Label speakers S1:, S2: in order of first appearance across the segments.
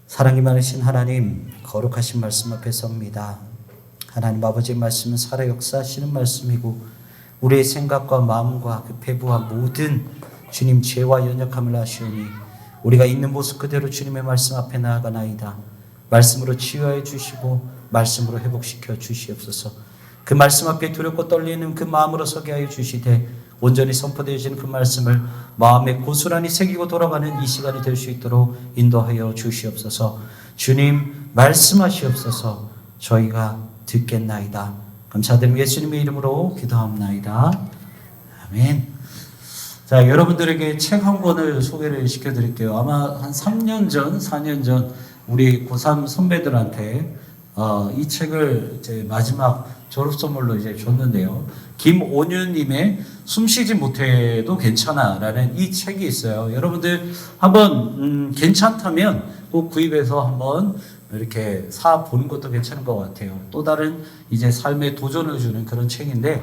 S1: 사랑이 많으신 하나님, 거룩하신 말씀 앞에 섭니다. 하나님 아버지의 말씀은 살아 역사하시는 말씀이고 우리의 생각과 마음과 그 배부와 모든 주님 죄와 연약함을 아시오니 우리가 있는 모습 그대로 주님의 말씀 앞에 나아가나이다. 말씀으로 치유하여 주시고 말씀으로 회복시켜 주시옵소서. 그 말씀 앞에 두렵고 떨리는 그 마음으로 서게 하여 주시되 온전히 선포되어지는 그 말씀을 마음에 고스란히 새기고 돌아가는 이 시간이 될 수 있도록 인도하여 주시옵소서. 주님 말씀하시옵소서. 저희가 듣겠나이다. 감사드리며 예수님의 이름으로 기도합나이다. 아멘. 자, 여러분들에게 책 한 권을 소개를 시켜드릴게요. 아마 한 3년 전, 4년 전 우리 고3 선배들한테 이 책을 이제 마지막 졸업 선물로 이제 줬는데요. 김온윤님의 숨쉬지 못해도 괜찮아라는 이 책이 있어요. 여러분들 한번 괜찮다면 꼭 구입해서 한번 이렇게 사 보는 것도 괜찮은 것 같아요. 또 다른 이제 삶에 도전을 주는 그런 책인데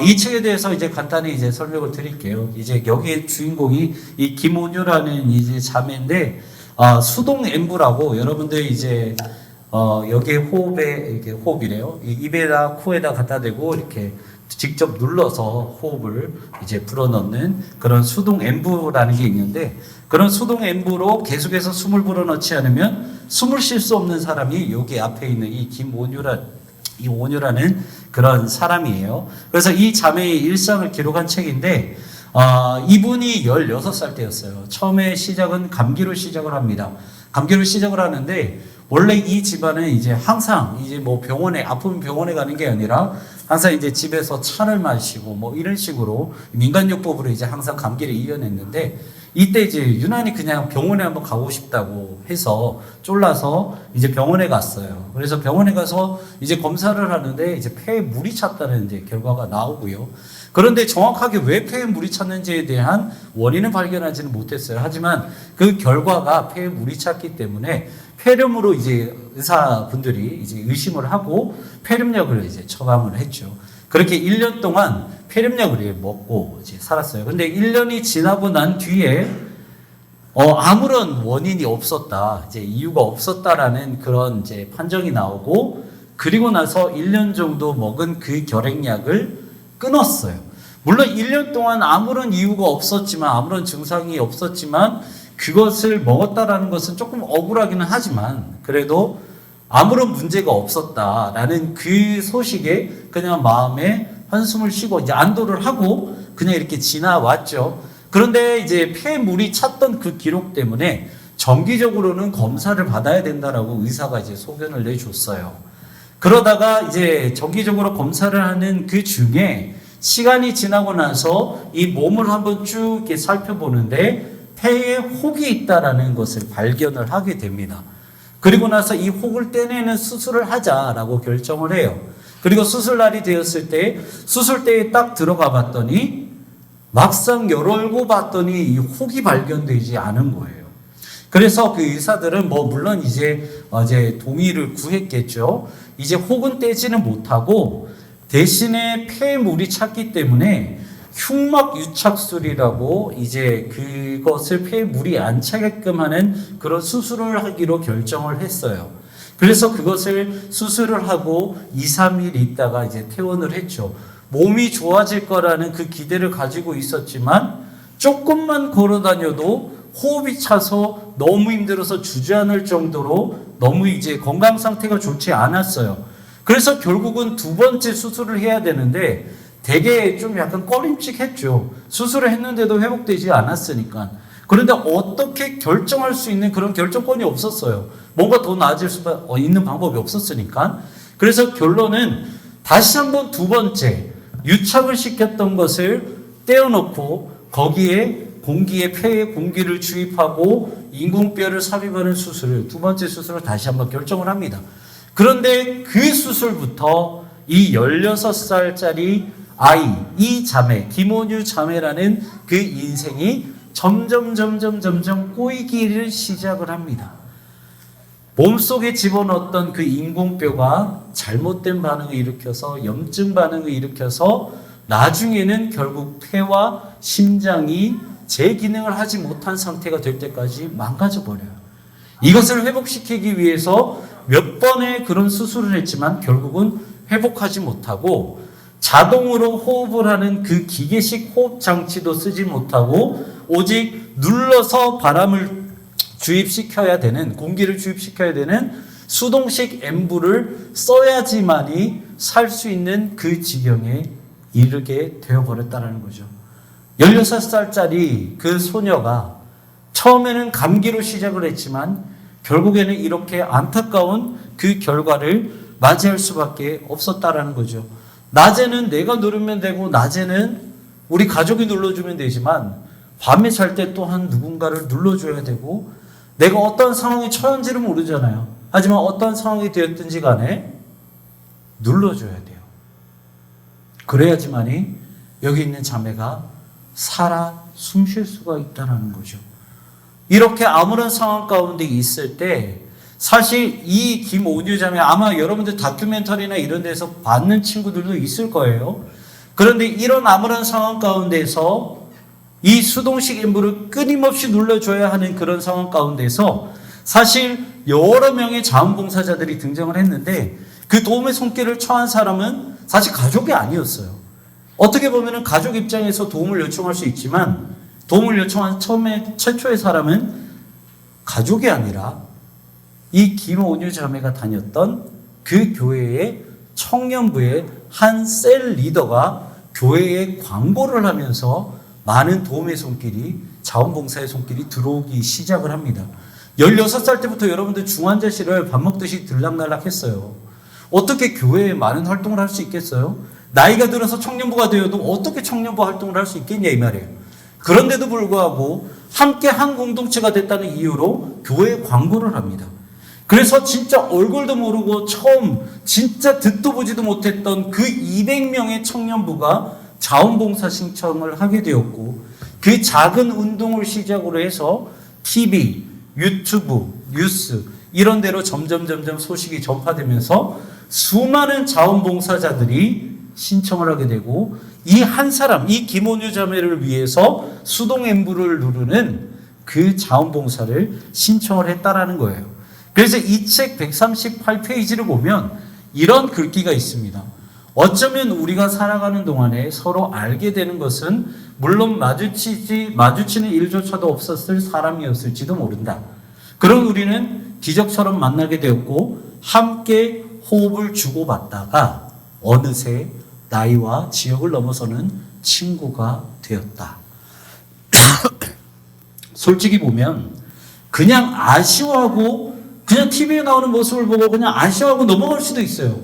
S1: 이 책에 대해서 이제 간단히 이제 설명을 드릴게요. 이제 여기에 주인공이 이 김온유라는 이제 자매인데 수동 엠브라고 여러분들 이제 여기에 호흡에 이렇게 호흡이래요. 입에다 코에다 갖다 대고 이렇게 직접 눌러서 호흡을 이제 불어넣는 그런 수동 엠브라는 게 있는데 그런 수동 엠브로 계속해서 숨을 불어넣지 않으면 숨을 쉴 수 없는 사람이 여기 앞에 있는 이 김온유라는 그런 사람이에요. 그래서 이 자매의 일상을 기록한 책인데 이분이 16살 때였어요. 처음에 시작은 감기로 시작을 합니다. 감기로 시작을 하는데 원래 이 집안은 이제 항상 이제 뭐 병원에 아프면 병원에 가는 게 아니라 항상 이제 집에서 차를 마시고 뭐 이런 식으로 민간요법으로 이제 항상 감기를 이겨냈는데 이때 이제 유난히 그냥 병원에 한번 가고 싶다고 해서 쫄라서 이제 병원에 갔어요. 그래서 병원에 가서 이제 검사를 하는데 이제 폐에 물이 찼다는 이제 결과가 나오고요. 그런데 정확하게 왜 폐에 물이 찼는지에 대한 원인은 발견하지는 못했어요. 하지만 그 결과가 폐에 물이 찼기 때문에 폐렴으로 이제 의사분들이 이제 의심을 하고 폐렴약을 이제 처방을 했죠. 그렇게 1년 동안 폐렴약을 먹고 이제 살았어요. 근데 1년이 지나고 난 뒤에 아무런 원인이 없었다, 이제 이유가 없었다라는 그런 이제 판정이 나오고 그리고 나서 1년 정도 먹은 그 결핵약을 끊었어요. 물론 1년 동안 아무런 이유가 없었지만 아무런 증상이 없었지만 그것을 먹었다라는 것은 조금 억울하기는 하지만 그래도 아무런 문제가 없었다라는 그 소식에 그냥 마음에 한숨을 쉬고 이제 안도를 하고 그냥 이렇게 지나왔죠. 그런데 이제 폐에 물이 찼던 그 기록 때문에 정기적으로는 검사를 받아야 된다라고 의사가 이제 소견을 내줬어요. 그러다가 이제 정기적으로 검사를 하는 그 중에 시간이 지나고 나서 이 몸을 한번 쭉 이렇게 살펴보는데 폐에 혹이 있다라는 것을 발견을 하게 됩니다. 그리고 나서 이 혹을 떼내는 수술을 하자라고 결정을 해요. 그리고 수술날이 되었을 때 수술대에 딱 들어가 봤더니 막상 열고 봤더니 이 혹이 발견되지 않은 거예요. 그래서 그 의사들은 물론 이제 동의를 구했겠죠. 이제 혹은 떼지는 못하고 대신에 폐에 물이 찼기 때문에 흉막 유착술이라고 이제 그것을 폐에 물이 안 차게끔 하는 그런 수술을 하기로 결정을 했어요. 그래서 그것을 수술을 하고 2, 3일 있다가 이제 퇴원을 했죠. 몸이 좋아질 거라는 그 기대를 가지고 있었지만 조금만 걸어 다녀도 호흡이 차서 너무 힘들어서 주저앉을 정도로 너무 이제 건강 상태가 좋지 않았어요. 그래서 결국은 2번째 수술을 해야 되는데 되게 좀 약간 꺼림칙했죠. 수술을 했는데도 회복되지 않았으니까. 그런데 어떻게 결정할 수 있는 그런 결정권이 없었어요. 뭔가 더 나아질 수 있는 방법이 없었으니까. 그래서 결론은 다시 한번 2번째 유착을 시켰던 것을 떼어놓고 거기에 폐에 공기를 주입하고 인공뼈를 삽입하는 수술을 2번째 수술을 다시 한번 결정을 합니다. 그런데 그 수술부터 이 16살짜리 아이, 이 자매, 김온유 자매라는 그 인생이 점점 꼬이기를 시작을 합니다. 몸속에 집어넣었던 그 인공뼈가 잘못된 반응을 일으켜서 염증 반응을 일으켜서 나중에는 결국 폐와 심장이 제 기능을 하지 못한 상태가 될 때까지 망가져 버려요. 이것을 회복시키기 위해서 몇 번의 그런 수술을 했지만 결국은 회복하지 못하고 자동으로 호흡을 하는 그 기계식 호흡 장치도 쓰지 못하고 오직 눌러서 바람을 주입시켜야 되는, 공기를 주입시켜야 되는 수동식 앰부를 써야지만이 살 수 있는 그 지경에 이르게 되어버렸다는 거죠. 16살짜리 그 소녀가 처음에는 감기로 시작을 했지만 결국에는 이렇게 안타까운 그 결과를 맞이할 수밖에 없었다라는 거죠. 낮에는 내가 누르면 되고 낮에는 우리 가족이 눌러주면 되지만 밤에 잘 때 또한 누군가를 눌러줘야 되고 내가 어떤 상황에 처한지를 모르잖아요. 하지만 어떤 상황이 되었든지 간에 눌러줘야 돼요. 그래야지만이 여기 있는 자매가 살아 숨 쉴 수가 있다는 거죠. 이렇게 아무런 상황 가운데 있을 때 사실 이 김온유 자매 아마 여러분들 다큐멘터리나 이런 데서 봤는 친구들도 있을 거예요. 그런데 이런 아무런 상황 가운데서 이 수동식 앰부를 끊임없이 눌러줘야 하는 그런 상황 가운데서 사실 여러 명의 자원봉사자들이 등장을 했는데 그 도움의 손길을 처한 사람은 사실 가족이 아니었어요. 어떻게 보면 가족 입장에서 도움을 요청할 수 있지만 도움을 요청한 최초의 사람은 가족이 아니라 이 김온유 자매가 다녔던 그 교회의 청년부의 한 셀 리더가 교회에 광고를 하면서 많은 도움의 손길이, 자원봉사의 손길이 들어오기 시작을 합니다. 16살 때부터 여러분들 중환자실을 밥 먹듯이 들락날락 했어요. 어떻게 교회에 많은 활동을 할 수 있겠어요? 나이가 들어서 청년부가 되어도 어떻게 청년부 활동을 할 수 있겠냐 이 말이에요. 그런데도 불구하고 함께 한 공동체가 됐다는 이유로 교회에 광고를 합니다. 그래서 진짜 얼굴도 모르고 처음 진짜 듣도 보지도 못했던 그 200명의 청년부가 자원봉사 신청을 하게 되었고 그 작은 운동을 시작으로 해서 TV, 유튜브, 뉴스 이런 데로 점점 소식이 전파되면서 수많은 자원봉사자들이 신청을 하게 되고 이 한 사람, 이 김온유 자매를 위해서 수동 앰부를 누르는 그 자원봉사를 신청을 했다라는 거예요. 그래서 이 책 138페이지를 보면 이런 글귀가 있습니다. 어쩌면 우리가 살아가는 동안에 서로 알게 되는 것은 물론 마주치는 일조차도 없었을 사람이었을지도 모른다. 그런 우리는 기적처럼 만나게 되었고 함께 호흡을 주고받다가 어느새 나이와 지역을 넘어서는 친구가 되었다. 솔직히 보면 그냥 아쉬워하고 그냥 TV에 나오는 모습을 보고 그냥 아쉬워하고 넘어갈 수도 있어요.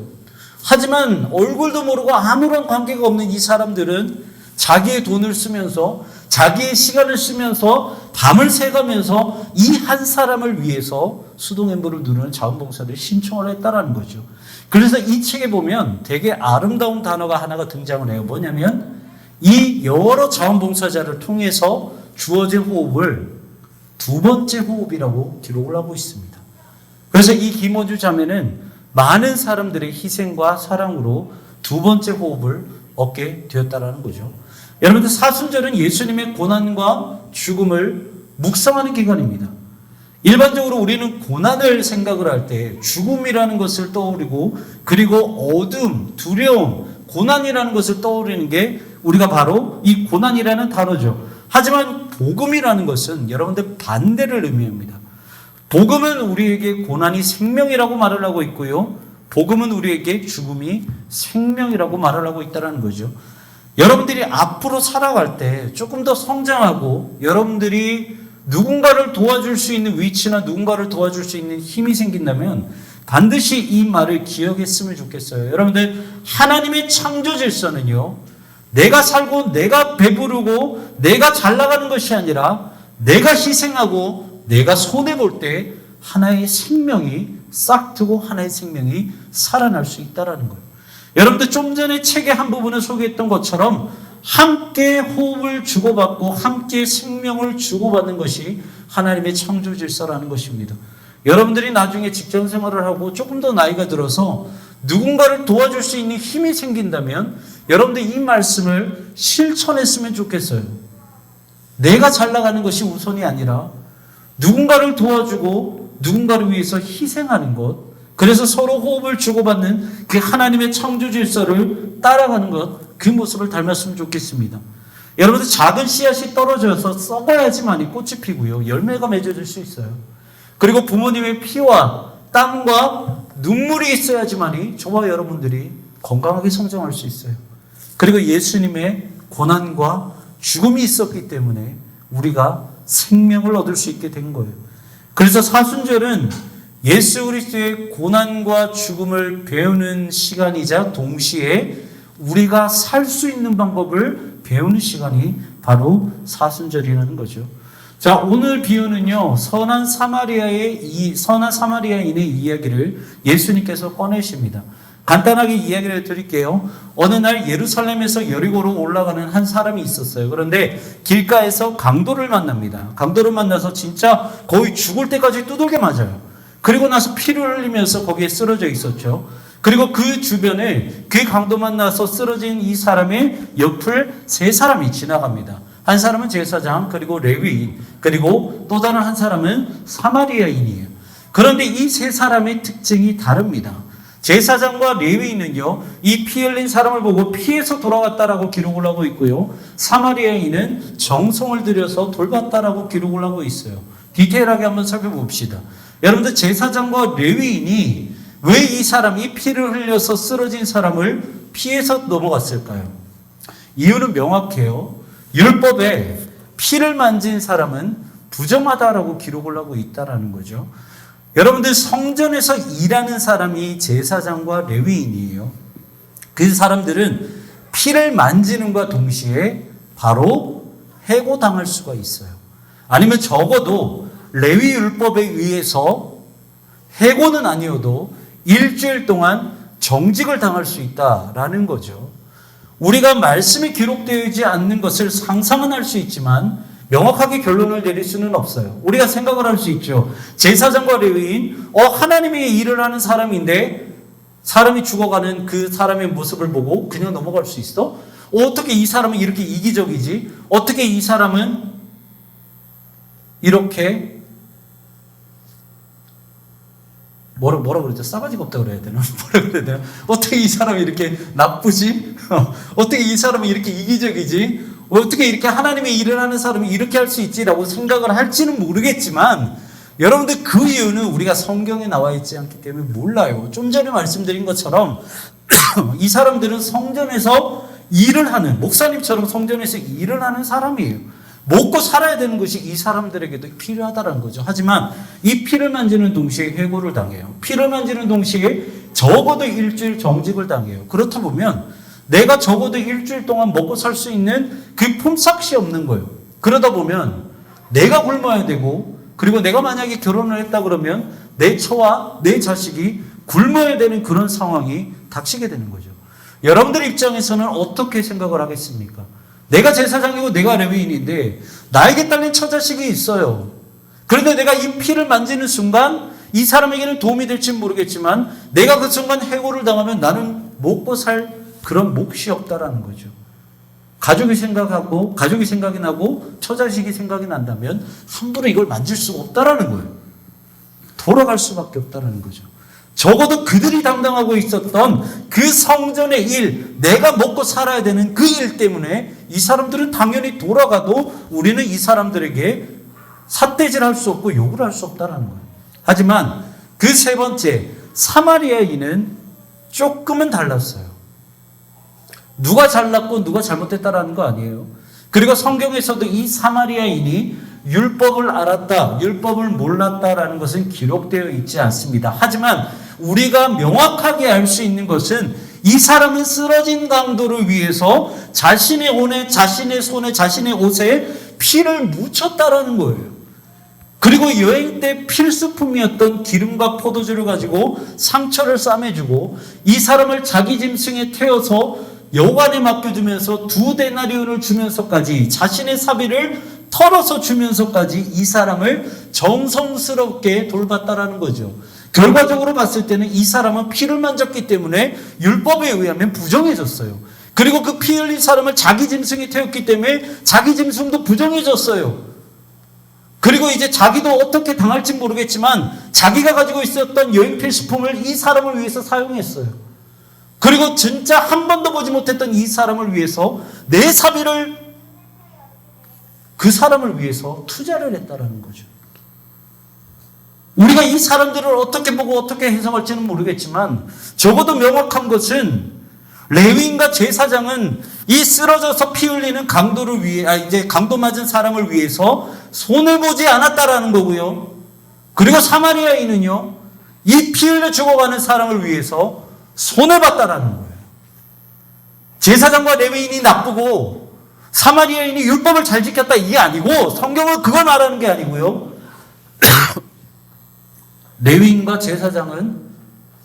S1: 하지만 얼굴도 모르고 아무런 관계가 없는 이 사람들은 자기의 돈을 쓰면서 자기의 시간을 쓰면서 밤을 새가면서 이 한 사람을 위해서 수동 앰부를 누르는 자원봉사를 신청을 했다라는 거죠. 그래서 이 책에 보면 되게 아름다운 단어가 하나가 등장을 해요. 뭐냐면 이 여러 자원봉사자를 통해서 주어진 호흡을 두 번째 호흡이라고 기록을 하고 있습니다. 그래서 이 김온유 자매는 많은 사람들의 희생과 사랑으로 두 번째 호흡을 얻게 되었다라는 거죠. 여러분들 사순절은 예수님의 고난과 죽음을 묵상하는 기간입니다. 일반적으로 우리는 고난을 생각을 할 때 죽음이라는 것을 떠올리고 그리고 어둠, 두려움, 고난이라는 것을 떠올리는 게 우리가 바로 이 고난이라는 단어죠. 하지만 복음이라는 것은 여러분들 반대를 의미합니다. 복음은 우리에게 고난이 생명이라고 말을 하고 있고요. 복음은 우리에게 죽음이 생명이라고 말을 하고 있다는 거죠. 여러분들이 앞으로 살아갈 때 조금 더 성장하고 여러분들이 누군가를 도와줄 수 있는 위치나 누군가를 도와줄 수 있는 힘이 생긴다면 반드시 이 말을 기억했으면 좋겠어요. 여러분들 하나님의 창조 질서는요. 내가 살고 내가 배부르고 내가 잘 나가는 것이 아니라 내가 희생하고 내가 손해볼 때 하나의 생명이 싹트고 하나의 생명이 살아날 수 있다는 거예요. 여러분들 좀 전에 책의 한 부분을 소개했던 것처럼 함께 호흡을 주고받고 함께 생명을 주고받는 것이 하나님의 창조 질서라는 것입니다. 여러분들이 나중에 직장 생활을 하고 조금 더 나이가 들어서 누군가를 도와줄 수 있는 힘이 생긴다면 여러분들 이 말씀을 실천했으면 좋겠어요. 내가 잘 나가는 것이 우선이 아니라 누군가를 도와주고 누군가를 위해서 희생하는 것, 그래서 서로 호흡을 주고받는 그 하나님의 창조 질서를 따라가는 것, 그 모습을 닮았으면 좋겠습니다. 여러분들 작은 씨앗이 떨어져서 썩어야지만이 꽃이 피고요. 열매가 맺어질 수 있어요. 그리고 부모님의 피와 땀과 눈물이 있어야지만이 저와 여러분들이 건강하게 성장할 수 있어요. 그리고 예수님의 고난과 죽음이 있었기 때문에 우리가 생명을 얻을 수 있게 된 거예요. 그래서 사순절은 예수 그리스도의 고난과 죽음을 배우는 시간이자 동시에 우리가 살 수 있는 방법을 배우는 시간이 바로 사순절이라는 거죠. 자, 오늘 비유는요, 선한 사마리아인의 이야기를 예수님께서 꺼내십니다. 간단하게 이야기를 드릴게요. 어느 날 예루살렘에서 여리고로 올라가는 한 사람이 있었어요. 그런데 길가에서 강도를 만납니다. 강도를 만나서 진짜 거의 죽을 때까지 두들겨 맞아요. 그리고 나서 피를 흘리면서 거기에 쓰러져 있었죠. 그리고 그 주변에 그 강도 만나서 쓰러진 이 사람의 옆을 세 사람이 지나갑니다. 한 사람은 제사장, 그리고 레위인, 그리고 또 다른 한 사람은 사마리아인이에요. 그런데 이 세 사람의 특징이 다릅니다. 제사장과 레위인은요, 이 피 흘린 사람을 보고 피해서 돌아왔다라고 기록을 하고 있고요. 사마리아인은 정성을 들여서 돌봤다라고 기록을 하고 있어요. 디테일하게 한번 살펴봅시다. 여러분들, 제사장과 레위인이 왜 이 사람이 피를 흘려서 쓰러진 사람을 피해서 넘어갔을까요? 이유는 명확해요. 율법에 피를 만진 사람은 부정하다라고 기록을 하고 있다라는 거죠. 여러분들, 성전에서 일하는 사람이 제사장과 레위인이에요. 그 사람들은 피를 만지는과 동시에 바로 해고당할 수가 있어요. 아니면 적어도 레위 율법에 의해서 해고는 아니어도 일주일 동안 정직을 당할 수 있다라는 거죠. 우리가 말씀이 기록되어 있지 않는 것을 상상은 할 수 있지만 명확하게 결론을 내릴 수는 없어요. 우리가 생각을 할 수 있죠. 제사장과 레위인, 하나님의 일을 하는 사람인데 사람이 죽어가는 그 사람의 모습을 보고 그냥 넘어갈 수 있어? 어떻게 이 사람은 이렇게 이기적이지? 어떻게 이 사람은 이렇게 뭐라 그러죠? 싸가지가 없다 그래야 되나? 뭐라 그래야 되나? 어떻게 이 사람이 이렇게 나쁘지? 어떻게 이 사람이 이렇게 이기적이지? 어떻게 이렇게 하나님의 일을 하는 사람이 이렇게 할 수 있지라고 생각을 할지는 모르겠지만, 여러분들, 그 이유는 우리가 성경에 나와 있지 않기 때문에 몰라요. 좀 전에 말씀드린 것처럼 이 사람들은 성전에서 일을 하는, 목사님처럼 성전에서 일을 하는 사람이에요. 먹고 살아야 되는 것이 이 사람들에게도 필요하다는 거죠. 하지만 이 피를 만지는 동시에 해고를 당해요. 피를 만지는 동시에 적어도 일주일 정직을 당해요. 그렇다 보면 내가 적어도 일주일 동안 먹고 살 수 있는 그 품삯이 없는 거예요. 그러다 보면 내가 굶어야 되고, 그리고 내가 만약에 결혼을 했다 그러면 내 처와 내 자식이 굶어야 되는 그런 상황이 닥치게 되는 거죠. 여러분들 입장에서는 어떻게 생각을 하겠습니까? 내가 제사장이고 내가 레위인인데 나에게 딸린 처자식이 있어요. 그런데 내가 이 피를 만지는 순간 이 사람에게는 도움이 될지는 모르겠지만 내가 그 순간 해고를 당하면 나는 먹고 살 그런 몫이 없다라는 거죠. 가족이 생각이 나고 처자식이 생각이 난다면 함부로 이걸 만질 수가 없다라는 거예요. 돌아갈 수밖에 없다라는 거죠. 적어도 그들이 담당하고 있었던 그 성전의 일, 내가 먹고 살아야 되는 그 일 때문에 이 사람들은 당연히 돌아가도 우리는 이 사람들에게 삿대질할 수 없고 욕을 할 수 없다는 거예요. 하지만 그 세 번째, 사마리아인은 조금은 달랐어요. 누가 잘났고 누가 잘못했다라는 거 아니에요. 그리고 성경에서도 이 사마리아인이 율법을 알았다, 율법을 몰랐다라는 것은 기록되어 있지 않습니다. 하지만 우리가 명확하게 알 수 있는 것은 이 사람은 쓰러진 강도를 위해서 자신의 손에, 자신의 옷에 피를 묻혔다라는 거예요. 그리고 여행 때 필수품이었던 기름과 포도주를 가지고 상처를 싸매주고 이 사람을 자기 짐승에 태워서 여관에 맡겨주면서 2데나리온을 주면서까지 자신의 사비를 털어서 주면서까지 이 사람을 정성스럽게 돌봤다라는 거죠. 결과적으로 봤을 때는 이 사람은 피를 만졌기 때문에 율법에 의하면 부정해졌어요. 그리고 그 피 흘린 사람을 자기 짐승이 태웠기 때문에 자기 짐승도 부정해졌어요. 그리고 이제 자기도 어떻게 당할지 모르겠지만 자기가 가지고 있었던 여행 필수품을 이 사람을 위해서 사용했어요. 그리고 진짜 한 번도 보지 못했던 이 사람을 위해서 내 사비를 그 사람을 위해서 투자를 했다라는 거죠. 우리가 이 사람들을 어떻게 보고 어떻게 해석할지는 모르겠지만 적어도 명확한 것은 레위인과 제사장은 이 쓰러져서 피 흘리는 강도를 위해 이제 강도 맞은 사람을 위해서 손해 보지 않았다라는 거고요. 그리고 사마리아인은요, 이 피 흘려 죽어가는 사람을 위해서 손해 봤다라는 거예요. 제사장과 레위인이 나쁘고 사마리아인이 율법을 잘 지켰다 이게 아니고 성경은 그걸 말하는 게 아니고요. 레위인과 제사장은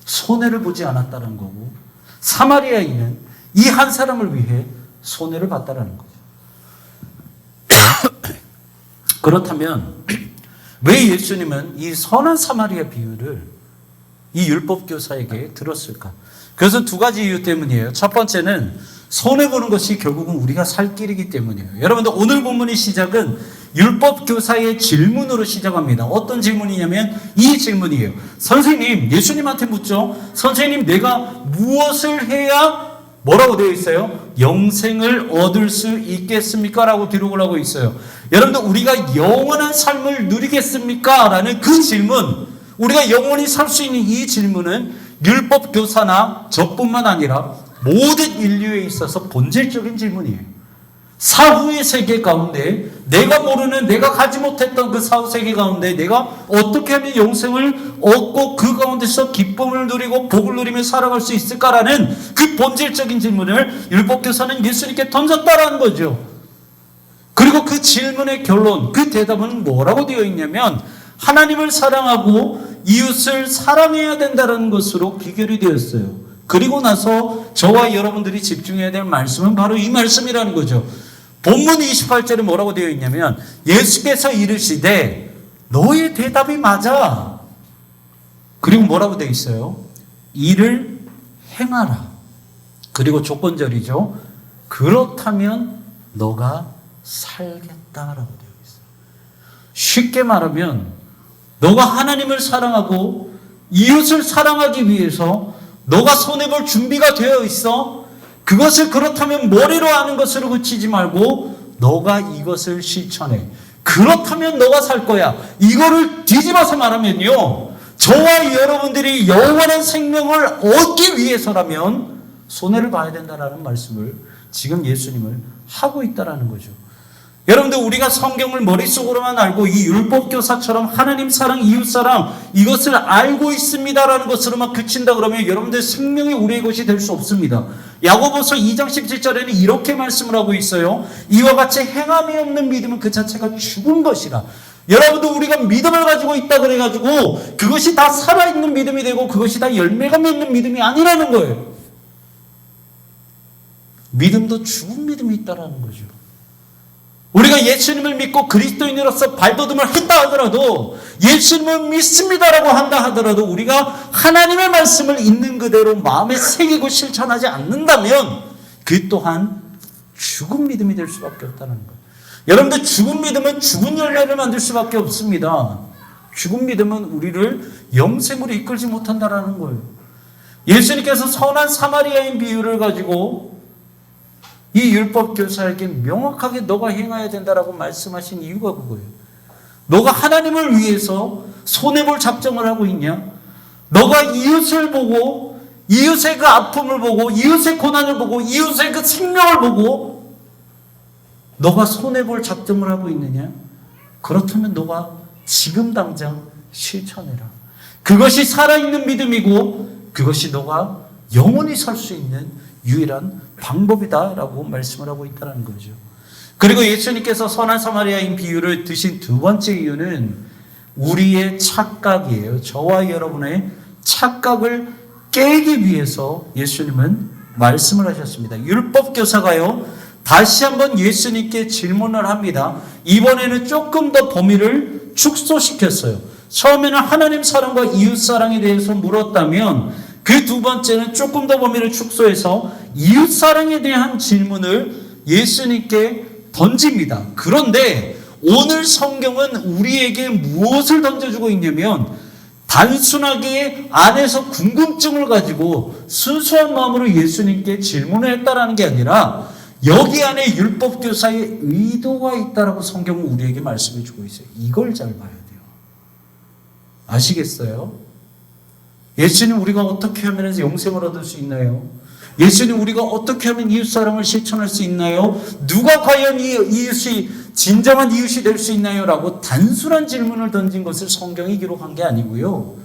S1: 손해를 보지 않았다는 거고 사마리아인은 이 한 사람을 위해 손해를 봤다라는 거죠. 그렇다면 왜 예수님은 이 선한 사마리아 비유를 이 율법 교사에게 들었을까? 그것은 2가지 이유 때문이에요. 첫 번째는 손해보는 것이 결국은 우리가 살 길이기 때문이에요. 여러분들 오늘 본문의 시작은 율법 교사의 질문으로 시작합니다. 어떤 질문이냐면 이 질문이에요. 선생님, 예수님한테 묻죠. 선생님, 내가 무엇을 해야 뭐라고 되어 있어요? 영생을 얻을 수 있겠습니까? 라고 기록을 하고 있어요. 여러분들 우리가 영원한 삶을 누리겠습니까? 라는 그 질문, 우리가 영원히 살 수 있는 이 질문은 율법 교사나 저뿐만 아니라 모든 인류에 있어서 본질적인 질문이에요. 사후의 세계 가운데 내가 모르는, 내가 가지 못했던 그 사후 세계 가운데 내가 어떻게 하면 영생을 얻고 그 가운데서 기쁨을 누리고 복을 누리며 살아갈 수 있을까라는 그 본질적인 질문을 율법교사는 예수님께 던졌다라는 거죠. 그리고 그 질문의 결론, 그 대답은 뭐라고 되어 있냐면 하나님을 사랑하고 이웃을 사랑해야 된다는 것으로 귀결이 되었어요. 그리고 나서 저와 여러분들이 집중해야 될 말씀은 바로 이 말씀이라는 거죠. 본문 28절에 뭐라고 되어 있냐면 예수께서 이르시되 너의 대답이 맞아. 그리고 뭐라고 되어 있어요? 이를 행하라. 그리고 조건절이죠. 그렇다면 너가 살겠다라고 되어 있어요. 쉽게 말하면 너가 하나님을 사랑하고 이웃을 사랑하기 위해서 너가 손해볼 준비가 되어 있어. 그것을 그렇다면 머리로 하는 것으로 그치지 말고 너가 이것을 실천해. 그렇다면 너가 살 거야. 이거를 뒤집어서 말하면요, 저와 여러분들이 영원한 생명을 얻기 위해서라면 손해를 봐야 된다는 말씀을 지금 예수님을 하고 있다는 거죠. 여러분들 우리가 성경을 머릿속으로만 알고 이 율법교사처럼 하나님 사랑, 이웃 사랑 이것을 알고 있습니다라는 것으로만 그친다 그러면 여러분들 생명이 우리의 것이 될 수 없습니다. 야고보서 2장 17절에는 이렇게 말씀을 하고 있어요. 이와 같이 행함이 없는 믿음은 그 자체가 죽은 것이라. 여러분들 우리가 믿음을 가지고 있다 그래가지고 그것이 다 살아있는 믿음이 되고 그것이 다 열매가 맺는 믿음이 아니라는 거예요. 믿음도 죽은 믿음이 있다라는 거죠. 우리가 예수님을 믿고 그리스도인으로서 발돋움을 했다 하더라도 예수님을 믿습니다라고 한다 하더라도 우리가 하나님의 말씀을 있는 그대로 마음에 새기고 실천하지 않는다면 그 또한 죽은 믿음이 될 수밖에 없다는 거예요. 여러분들 죽은 믿음은 죽은 열매를 만들 수밖에 없습니다. 죽은 믿음은 우리를 영생으로 이끌지 못한다는 거예요. 예수님께서 선한 사마리아인 비유를 가지고 이 율법교사에게 명확하게 너가 행해야 된다라고 말씀하신 이유가 그거예요. 너가 하나님을 위해서 손해볼 작정을 하고 있냐? 너가 이웃을 보고 이웃의 그 아픔을 보고 이웃의 고난을 보고 이웃의 그 생명을 보고 너가 손해볼 작정을 하고 있느냐? 그렇다면 너가 지금 당장 실천해라. 그것이 살아있는 믿음이고 그것이 너가 영원히 살 수 있는 유일한 방법이다라고 말씀을 하고 있다는 거죠. 그리고 예수님께서 선한 사마리아인 비유를 드신 2번째 이유는 우리의 착각이에요. 저와 여러분의 착각을 깨기 위해서 예수님은 말씀을 하셨습니다. 율법교사가요, 다시 한번 예수님께 질문을 합니다. 이번에는 조금 더 범위를 축소시켰어요. 처음에는 하나님 사랑과 이웃 사랑에 대해서 물었다면 그 두 번째는 조금 더 범위를 축소해서 이웃 사랑에 대한 질문을 예수님께 던집니다. 그런데 오늘 성경은 우리에게 무엇을 던져주고 있냐면 단순하게 안에서 궁금증을 가지고 순수한 마음으로 예수님께 질문을 했다라는 게 아니라 여기 안에 율법교사의 의도가 있다라고 성경은 우리에게 말씀해 주고 있어요. 이걸 잘 봐야 돼요. 아시겠어요? 예수님 우리가 어떻게 하면 영생을 얻을 수 있나요? 예수님 우리가 어떻게 하면 이웃사랑을 실천할 수 있나요? 누가 과연 이 이웃이 진정한 이웃이 될 수 있나요? 라고 단순한 질문을 던진 것을 성경이 기록한 게 아니고요.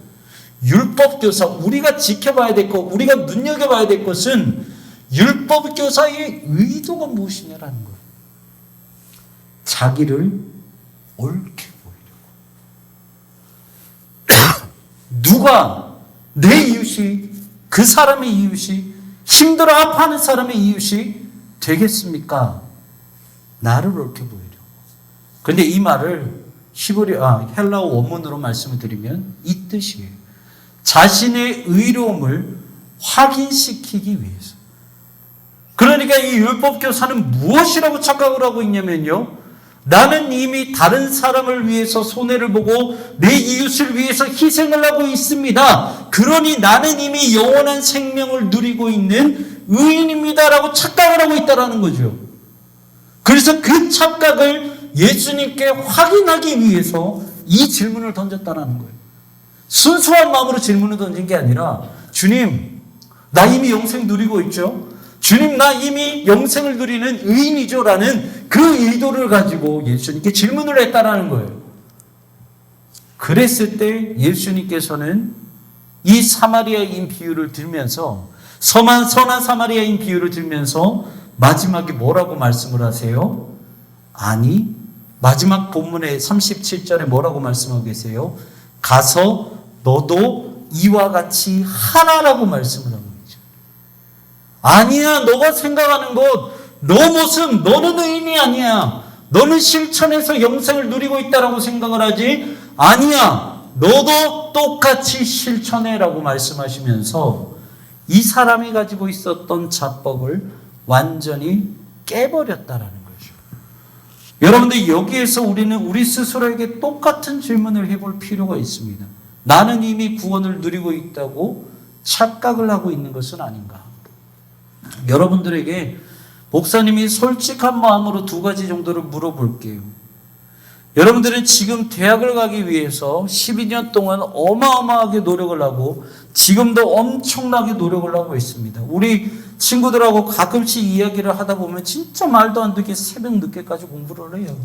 S1: 율법교사, 우리가 지켜봐야 될 것, 우리가 눈여겨봐야 될 것은 율법교사의 의도가 무엇이냐라는 거예요. 자기를 옳게 보이려고. 누가 내 이웃이, 그 사람의 이웃이, 힘들어 아파하는 사람의 이웃이 되겠습니까? 나를 옳게 보이려고. 그런데 이 말을 헬라어 원문으로 말씀을 드리면 이 뜻이에요. 자신의 의로움을 확인시키기 위해서. 그러니까 이 율법교사는 무엇이라고 착각을 하고 있냐면요. 나는 이미 다른 사람을 위해서 손해를 보고 내 이웃을 위해서 희생을 하고 있습니다. 그러니 나는 이미 영원한 생명을 누리고 있는 의인입니다라고 착각을 하고 있다는 거죠. 그래서 그 착각을 예수님께 확인하기 위해서 이 질문을 던졌다는 거예요. 순수한 마음으로 질문을 던진 게 아니라 주님, 나 이미 영생 누리고 있죠. 주님, 나 이미 영생을 누리는 의인이죠 라는 그 의도를 가지고 예수님께 질문을 했다라는 거예요. 그랬을 때 예수님께서는 이 사마리아인 비유를 들면서 선한 사마리아인 비유를 들면서 마지막에 뭐라고 말씀을 하세요? 아니, 마지막 본문의 37절에 뭐라고 말씀하고 계세요? 가서 너도 이와 같이 하라라고 말씀을 하고 있죠. 아니야, 너가 생각하는 것, 너 모습, 너는 의인이 아니야. 너는 실천해서 영생을 누리고 있다라고 생각을 하지. 아니야, 너도 똑같이 실천해라고 말씀하시면서 이 사람이 가지고 있었던 자법을 완전히 깨버렸다라는 거죠. 여러분들, 여기에서 우리는 우리 스스로에게 똑같은 질문을 해볼 필요가 있습니다. 나는 이미 구원을 누리고 있다고 착각을 하고 있는 것은 아닌가? 여러분들에게 목사님이 솔직한 마음으로 두 가지 정도를 물어볼게요. 여러분들은 지금 대학을 가기 위해서 12년 동안 어마어마하게 노력을 하고 지금도 엄청나게 노력을 하고 있습니다. 우리 친구들하고 가끔씩 이야기를 하다 보면 진짜 말도 안 되게 새벽 늦게까지 공부를 해요.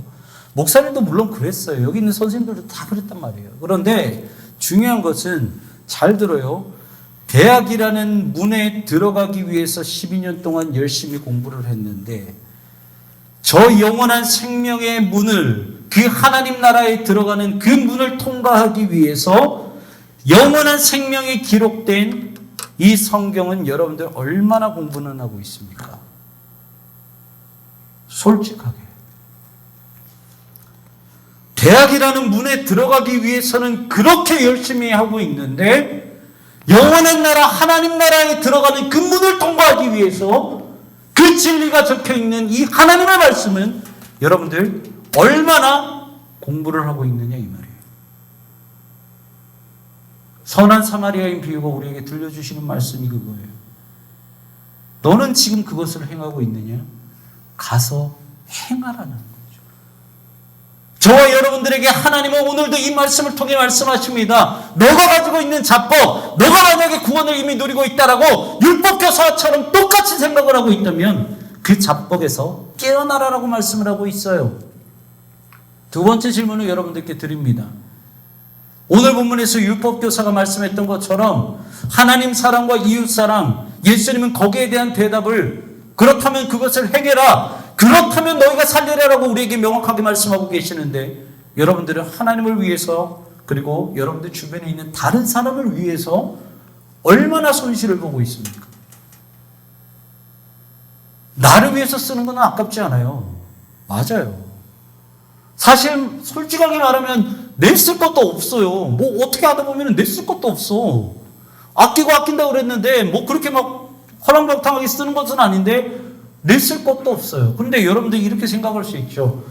S1: 목사님도 물론 그랬어요. 여기 있는 선생님들도 다 그랬단 말이에요. 그런데 중요한 것은 잘 들어요. 대학이라는 문에 들어가기 위해서 12년 동안 열심히 공부를 했는데 저 영원한 생명의 문을, 그 하나님 나라에 들어가는 그 문을 통과하기 위해서 영원한 생명이 기록된 이 성경은 여러분들 얼마나 공부는 하고 있습니까? 솔직하게. 대학이라는 문에 들어가기 위해서는 그렇게 열심히 하고 있는데 영원한 나라, 하나님 나라에 들어가는 그 문을 통과하기 위해서 그 진리가 적혀있는 이 하나님의 말씀은 여러분들 얼마나 공부를 하고 있느냐 이 말이에요. 선한 사마리아인 비유가 우리에게 들려주시는 말씀이 그거예요. 너는 지금 그것을 행하고 있느냐? 가서 행하라는 거죠. 저와 여러분들에게 하나님은 오늘도 이 말씀을 통해 말씀하십니다. 너가 가지고 있는 자법, 너가 만약에 구원을 이미 누리고 있다라고 율법교사처럼 똑같이 생각을 하고 있다면 그 자법에서 깨어나라라고 말씀을 하고 있어요. 두 번째 질문을 여러분들께 드립니다. 오늘 본문에서 율법교사가 말씀했던 것처럼 하나님 사랑과 이웃 사랑, 예수님은 거기에 대한 대답을 그렇다면 그것을 행해라, 그렇다면 너희가 살리라라고 우리에게 명확하게 말씀하고 계시는데 여러분들은 하나님을 위해서 그리고 여러분들 주변에 있는 다른 사람을 위해서 얼마나 손실을 보고 있습니까? 나를 위해서 쓰는 건 아깝지 않아요. 맞아요. 사실 솔직하게 말하면 내 쓸 것도 없어요. 뭐 어떻게 하다 보면 내 쓸 것도 없어. 아끼고 아낀다고 그랬는데 뭐 그렇게 막 허랑방탕하게 쓰는 것은 아닌데 내 쓸 것도 없어요. 그런데 여러분들 이렇게 생각할 수 있죠.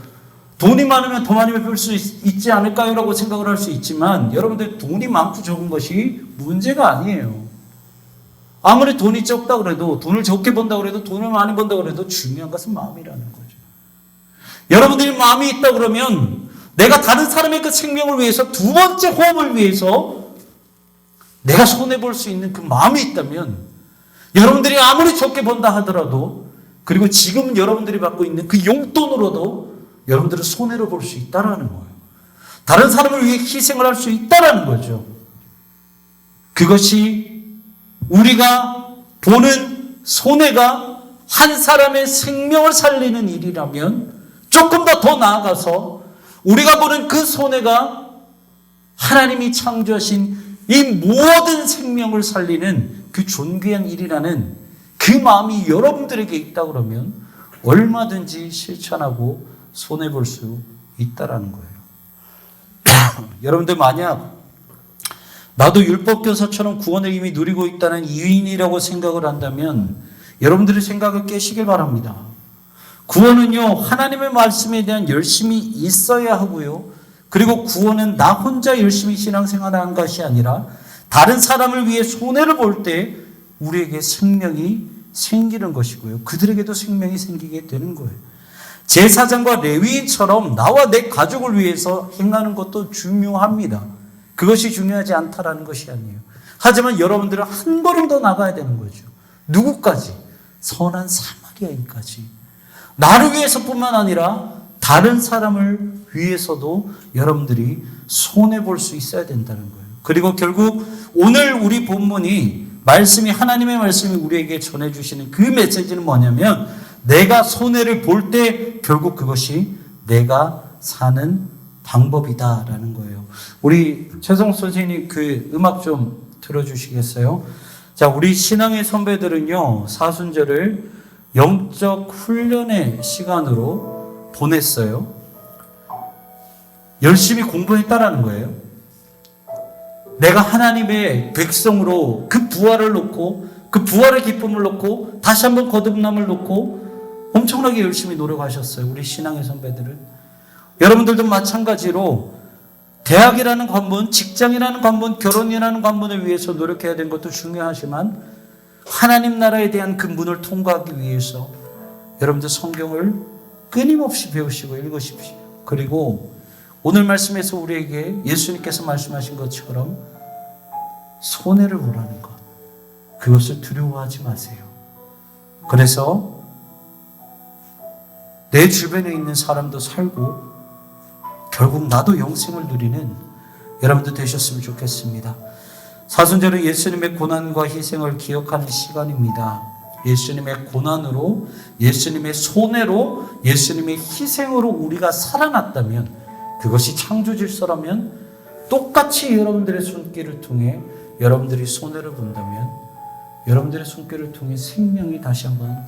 S1: 돈이 많으면 더 많이 벌 수 있지 않을까요? 라고 생각을 할 수 있지만 여러분들 돈이 많고 적은 것이 문제가 아니에요. 아무리 돈이 적다 그래도 돈을 적게 번다 그래도 돈을 많이 번다 그래도 중요한 것은 마음이라는 거죠. 여러분들이 마음이 있다 그러면 내가 다른 사람의 그 생명을 위해서 두 번째 호흡을 위해서 내가 손해볼 수 있는 그 마음이 있다면 여러분들이 아무리 적게 번다 하더라도 그리고 지금 여러분들이 받고 있는 그 용돈으로도 여러분들은 손해를 볼 수 있다는 거예요. 다른 사람을 위해 희생을 할 수 있다는 거죠. 그것이 우리가 보는 손해가 한 사람의 생명을 살리는 일이라면 조금 더 나아가서 우리가 보는 그 손해가 하나님이 창조하신 이 모든 생명을 살리는 그 존귀한 일이라는 그 마음이 여러분들에게 있다 그러면 얼마든지 실천하고 손해볼 수 있다라는 거예요. 여러분들 만약 나도 율법교사처럼 구원을 이미 누리고 있다는 이인이라고 생각을 한다면 여러분들의 생각을 깨시길 바랍니다. 구원은요, 하나님의 말씀에 대한 열심이 있어야 하고요. 그리고 구원은 나 혼자 열심히 신앙생활하는 것이 아니라 다른 사람을 위해 손해를 볼 때 우리에게 생명이 생기는 것이고요. 그들에게도 생명이 생기게 되는 거예요. 제사장과 레위인처럼 나와 내 가족을 위해서 행하는 것도 중요합니다. 그것이 중요하지 않다라는 것이 아니에요. 하지만 여러분들은 한 걸음 더 나가야 되는 거죠. 누구까지? 선한 사마리아인까지. 나를 위해서뿐만 아니라 다른 사람을 위해서도 여러분들이 손해볼 수 있어야 된다는 거예요. 그리고 결국 오늘 우리 본문이 말씀이 하나님의 말씀이 우리에게 전해주시는 그 메시지는 뭐냐면 내가 손해를 볼 때 결국 그것이 내가 사는 방법이다라는 거예요. 우리 최성 선생님 그 음악 좀 틀어주시겠어요? 자, 우리 신앙의 선배들은요, 사순절을 영적 훈련의 시간으로 보냈어요. 열심히 공부했다라는 거예요. 내가 하나님의 백성으로 그 부활을 놓고 그 부활의 기쁨을 놓고 다시 한번 거듭남을 놓고 엄청나게 열심히 노력하셨어요. 우리 신앙의 선배들은. 여러분들도 마찬가지로 대학이라는 관문, 직장이라는 관문, 결혼이라는 관문을 위해서 노력해야 되는 것도 중요하지만 하나님 나라에 대한 그 문을 통과하기 위해서 여러분들 성경을 끊임없이 배우시고 읽으십시오. 그리고 오늘 말씀에서 우리에게 예수님께서 말씀하신 것처럼 손해를 보라는 것, 그것을 두려워하지 마세요. 그래서 내 주변에 있는 사람도 살고 결국 나도 영생을 누리는 여러분들 되셨으면 좋겠습니다. 사순절은 예수님의 고난과 희생을 기억하는 시간입니다. 예수님의 고난으로, 예수님의 손해로, 예수님의 희생으로 우리가 살아났다면, 그것이 창조 질서라면 똑같이 여러분들의 손길을 통해 여러분들이 손해를 본다면 여러분들의 손길을 통해 생명이 다시 한번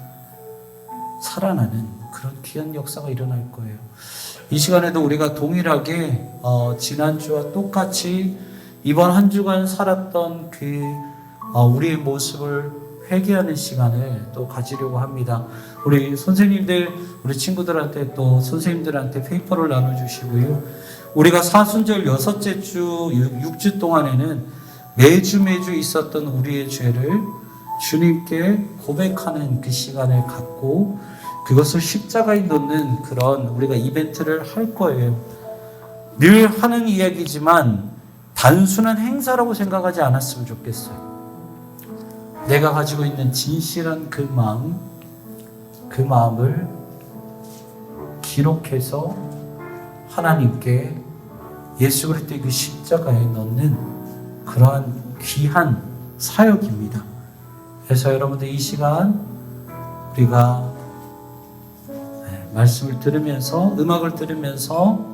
S1: 살아나는 그런 귀한 역사가 일어날 거예요. 이 시간에도 우리가 동일하게 지난주와 똑같이 이번 한 주간 살았던 그 우리의 모습을 회개하는 시간을 또 가지려고 합니다. 우리 선생님들, 우리 친구들한테 또 선생님들한테 페이퍼를 나눠주시고요. 우리가 사순절 6째 주, 6주 동안에는 매주 있었던 우리의 죄를 주님께 고백하는 그 시간을 갖고 그것을 십자가에 놓는 그런 우리가 이벤트를 할 거예요. 늘 하는 이야기지만 단순한 행사라고 생각하지 않았으면 좋겠어요. 내가 가지고 있는 진실한 그 마음을 기록해서 하나님께 예수 그리스도의 그 십자가에 넣는 그러한 귀한 사역입니다. 그래서 여러분들 이 시간 우리가 말씀을 들으면서 음악을 들으면서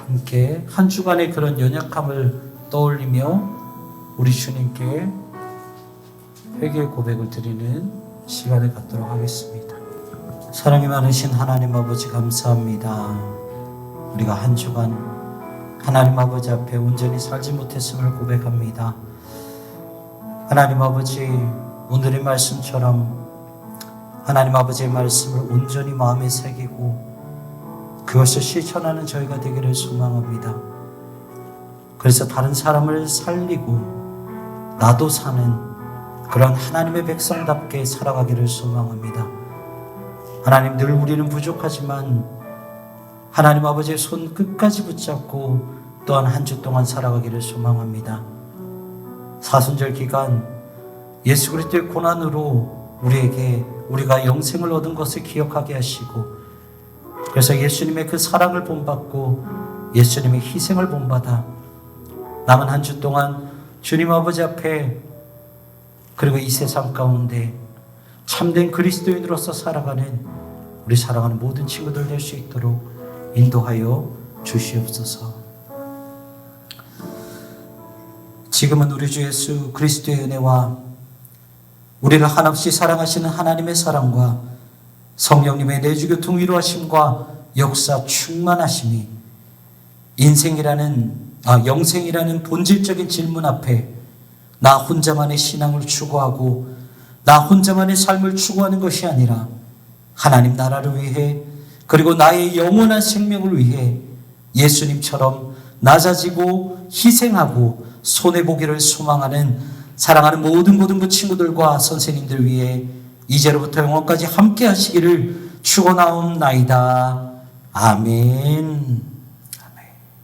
S1: 함께 한 주간의 그런 연약함을 떠올리며 우리 주님께 회개의 고백을 드리는 시간을 갖도록 하겠습니다. 사랑이 많으신 하나님 아버지 감사합니다. 우리가 한 주간 하나님 아버지 앞에 온전히 살지 못했음을 고백합니다. 하나님 아버지, 오늘의 말씀처럼 하나님 아버지의 말씀을 온전히 마음에 새기고 그것을 실천하는 저희가 되기를 소망합니다. 그래서 다른 사람을 살리고 나도 사는 그런 하나님의 백성답게 살아가기를 소망합니다. 하나님, 늘 우리는 부족하지만 하나님 아버지의 손 끝까지 붙잡고 또한 한 주 동안 살아가기를 소망합니다. 사순절 기간 예수 그리스도의 고난으로 우리가 영생을 얻은 것을 기억하게 하시고, 그래서 예수님의 그 사랑을 본받고 예수님의 희생을 본받아 남은 한 주 동안 주님 아버지 앞에 그리고 이 세상 가운데 참된 그리스도인으로서 살아가는 우리 사랑하는 모든 친구들 될 수 있도록 인도하여 주시옵소서. 지금은 우리 주 예수 그리스도의 은혜와 우리를 한없이 사랑하시는 하나님의 사랑과 성령님의 내주교통 위로하심과 역사 충만하심이 영생이라는 본질적인 질문 앞에 나 혼자만의 신앙을 추구하고 나 혼자만의 삶을 추구하는 것이 아니라 하나님 나라를 위해 그리고 나의 영원한 생명을 위해 예수님처럼 낮아지고 희생하고 손해보기를 소망하는 사랑하는 모든 그 친구들과 선생님들 위해 이제로부터 영원까지 함께 하시기를 축원하옵나이다. 아멘.